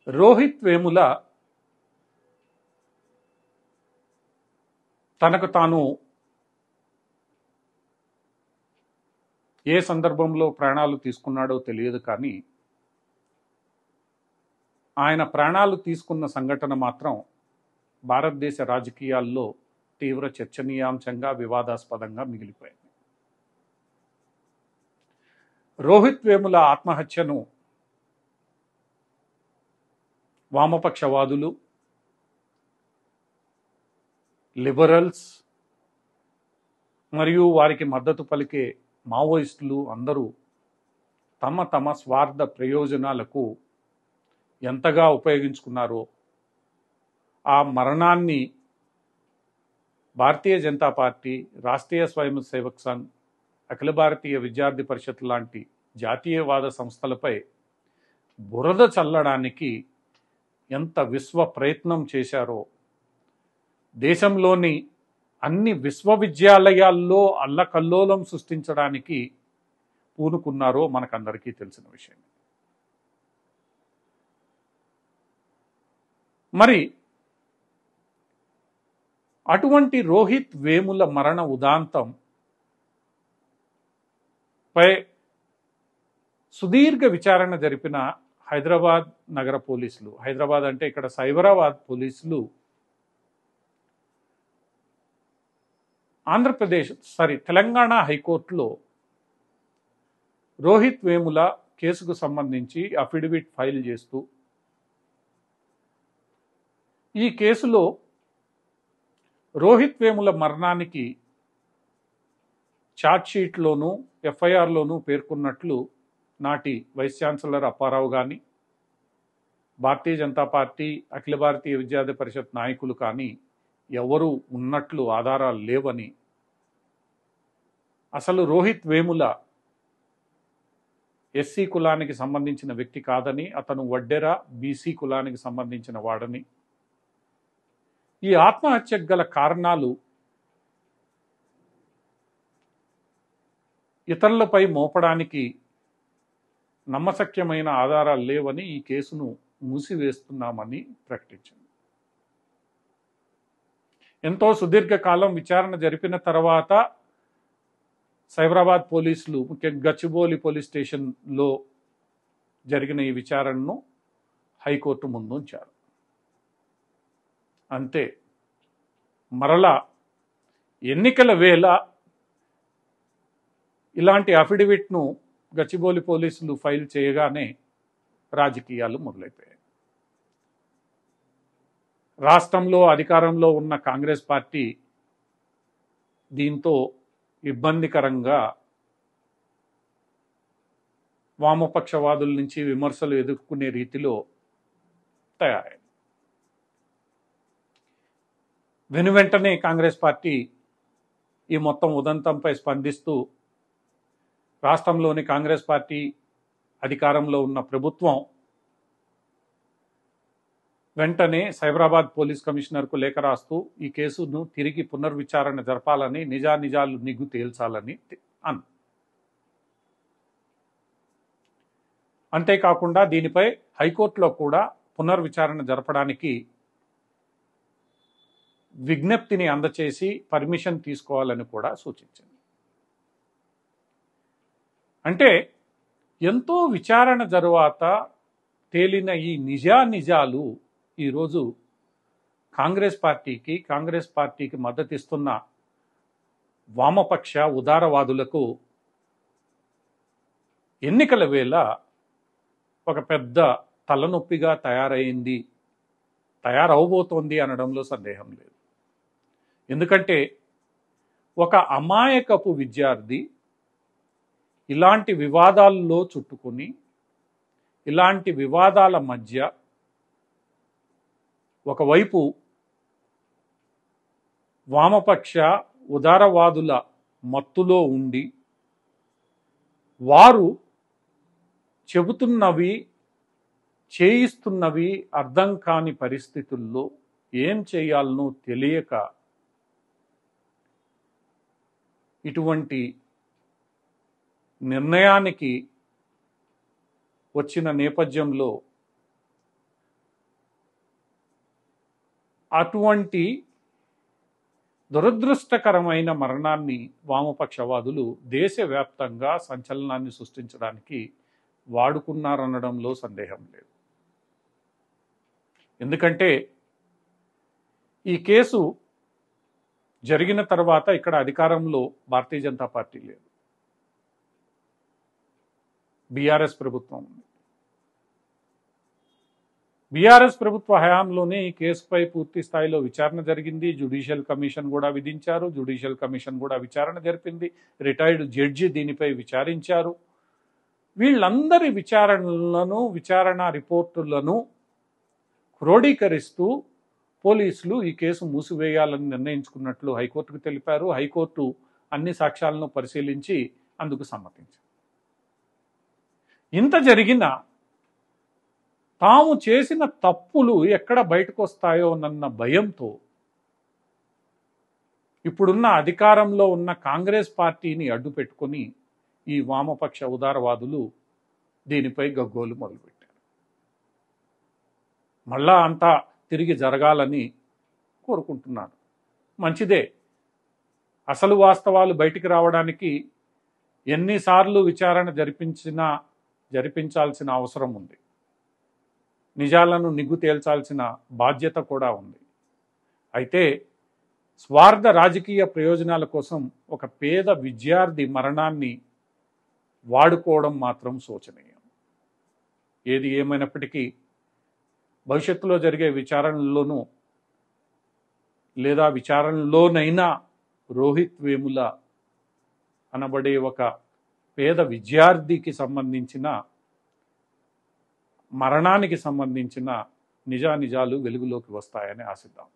రోహిత్ వేముల తనకు తాను ఏ సందర్భంలో ప్రాణాలు తీసుకున్నాడో తెలియదు, కానీ ఆయన ప్రాణాలు తీసుకున్న సంఘటన మాత్రం భారతదేశ రాజకీయాల్లో తీవ్ర చర్చనీయాంశంగా వివాదాస్పదంగా మిగిలిపోయింది. రోహిత్ వేముల ఆత్మహత్యను వామపక్షవాదులు, లిబరల్స్ మరియు వారికి మద్దతు పలికే మావోయిస్టులు అందరూ తమ తమ స్వార్థ ప్రయోజనాలకు ఎంతగా ఉపయోగించుకున్నారో, ఆ మరణాన్ని భారతీయ జనతా పార్టీ, రాష్ట్రీయ స్వయం సేవక్ సంఘ్, అఖిల భారతీయ విద్యార్థి పరిషత్ లాంటి జాతీయవాద సంస్థలపై బురద చల్లడానికి ఎంత విశ్వ ప్రయత్నం చేశారో, దేశంలోని అన్ని విశ్వవిద్యాలయాల్లో అల్లకల్లోలం సృష్టించడానికి పూనుకున్నారో మనకందరికీ తెలిసిన విషయం. మరి అటువంటి రోహిత్ వేముల మరణ ఉదాంతం పై సుదీర్ఘ విచారణ జరిపిన హైదరాబాద్ నగర పోలీసులు, హైదరాబాద్ అంటే ఇక్కడ సైబరాబాద్ పోలీసులు, తెలంగాణ హైకోర్టులో రోహిత్ వేముల కేసుకు సంబంధించి అఫిడవిట్ ఫైల్ చేస్తూ, ఈ కేసులో రోహిత్ వేముల మరణానికి ఛార్జ్షీట్లోనూ ఎఫ్ఐఆర్లోనూ పేర్కొన్నట్లు నాటి వైస్ ఛాన్సలర్ అప్పారావు కానీ, భారతీయ జనతా పార్టీ, అఖిల భారతీయ విద్యార్థి పరిషత్ నాయకులు కానీ ఎవరు ఉన్నట్లు ఆధారాలు లేవని, అసలు రోహిత్ వేముల ఎస్సీ కులానికి సంబంధించిన వ్యక్తి కాదని, అతను వడ్డెర బీసీ కులానికి సంబంధించిన వాడని, ఈ ఆత్మహత్యకు గల కారణాలు ఇతరులపై మోపడానికి నమ్మశక్యమైన ఆధారాలు లేవని ఈ కేసును మూసివేస్తున్నామని ప్రకటించింది. ఎంతో సుదీర్ఘకాలం విచారణ జరిపిన తర్వాత సైబరాబాద్ పోలీసులు, ముఖ్యంగా గచ్చిబౌలి పోలీస్ స్టేషన్లో జరిగిన ఈ విచారణను హైకోర్టు ముందుంచారు. అంతే, మరలా ఎన్నికల వేళ ఇలాంటి అఫిడవిట్ను గచ్చిబౌలి పోలీసులు ఫైల్ చేయగానే రాజకీయాలు మొదలైపోయాయి. రాష్ట్రంలో అధికారంలో ఉన్న కాంగ్రెస్ పార్టీ దీంతో ఇబ్బందికరంగా వామపక్షవాదుల నుంచి విమర్శలు ఎదుర్కొనే రీతిలో తయారైంది. వెనువెంటనే కాంగ్రెస్ పార్టీ ఈ మొత్తం ఉదంతంపై స్పందిస్తూ, రాష్ట్రంలోని కాంగ్రెస్ పార్టీ అధికారంలో ఉన్న ప్రభుత్వం వెంటనే సైబరాబాద్ పోలీస్ కమిషనర్కు లేఖ రాస్తూ ఈ కేసును తిరిగి పునర్విచారణ జరపాలని, నిజానిజాలు నిగ్గు తేల్చాలని అన్న. అంతేకాకుండా దీనిపై హైకోర్టులో కూడా పునర్విచారణ జరపడానికి విజ్ఞప్తిని అందచేసి పర్మిషన్ తీసుకోవాలని కూడా సూచించింది. అంటే ఎంతో విచారణ తరువాత తేలిన ఈ నిజాలు ఈరోజు కాంగ్రెస్ పార్టీకి మద్దతిస్తున్న వామపక్ష ఉదారవాదులకు ఎన్నికల వేళ ఒక పెద్ద తలనొప్పిగా తయారవబోతోంది అనడంలో సందేహం లేదు. ఎందుకంటే ఒక అమాయకపు విద్యార్థి ఇలాంటి వివాదాల్లో చుట్టుకుని, ఇలాంటి వివాదాల మధ్య ఒకవైపు వామపక్ష ఉదారవాదుల మత్తులో ఉండి, వారు చెబుతున్నవి చేయిస్తున్నవి అర్థం కాని పరిస్థితుల్లో ఏం చేయాలనో తెలియక ఇటువంటి నిర్ణయానికి వచ్చిన నేపథ్యంలో అటువంటి దురదృష్టకరమైన మరణాన్ని వామపక్షవాదులు దేశవ్యాప్తంగా సంచలనాన్ని సృష్టించడానికి వాడుకున్నారనడంలో సందేహం లేదు. ఎందుకంటే ఈ కేసు జరిగిన తర్వాత ఇక్కడ అధికారంలో భారతీయ జనతా పార్టీ లేదు, బీఆర్ఎస్ ప్రభుత్వం ఉంది. బీఆర్ఎస్ ప్రభుత్వ హయాంలోనే ఈ కేసుపై పూర్తి స్థాయిలో విచారణ జరిగింది. జ్యుడిషియల్ కమిషన్ కూడా విధించారు. జ్యుడిషియల్ కమిషన్ కూడా విచారణ జరిపింది. రిటైర్డ్ జడ్జి దీనిపై విచారించారు. వీళ్ళందరి విచారణ రిపోర్టులను క్రోడీకరిస్తూ పోలీసులు ఈ కేసు మూసివేయాలని నిర్ణయించుకున్నట్లు హైకోర్టుకు తెలిపారు. హైకోర్టు అన్ని సాక్ష్యాలను పరిశీలించి అందుకు సమ్మతించింది. ఇంత జరిగిన తాము చేసిన తప్పులు ఎక్కడ బయటకు వస్తాయోనన్న భయంతో ఇప్పుడున్న అధికారంలో ఉన్న కాంగ్రెస్ పార్టీని అడ్డు పెట్టుకొని ఈ వామపక్ష ఉదారవాదులు దీనిపై గగ్గోలు మొదలుపెట్టారు. మళ్ళా అంతా తిరిగి జరగాలని కోరుకుంటున్నారు. మంచిదే. అసలు వాస్తవాలు బయటికి రావడానికి ఎన్నిసార్లు విచారణ జరిపించాల్సిన అవసరం ఉంది. నిజాలను నిగ్గు తేల్చాల్సిన బాధ్యత కూడా ఉంది. అయితే స్వార్థ రాజకీయ ప్రయోజనాల కోసం ఒక పేద విద్యార్థి మరణాన్ని వాడుకోవడం మాత్రం శోచనీయం. ఏది ఏమైనప్పటికీ భవిష్యత్తులో జరిగే విచారణలోనూ లేదా విచారణలోనైనా రోహిత్ వేముల అనబడే ఒక పేద విద్యార్థికి సంబంధించిన మరణానికి సంబంధించిన నిజానిజాలు వెలుగులోకి వస్తాయని ఆశిద్దాం.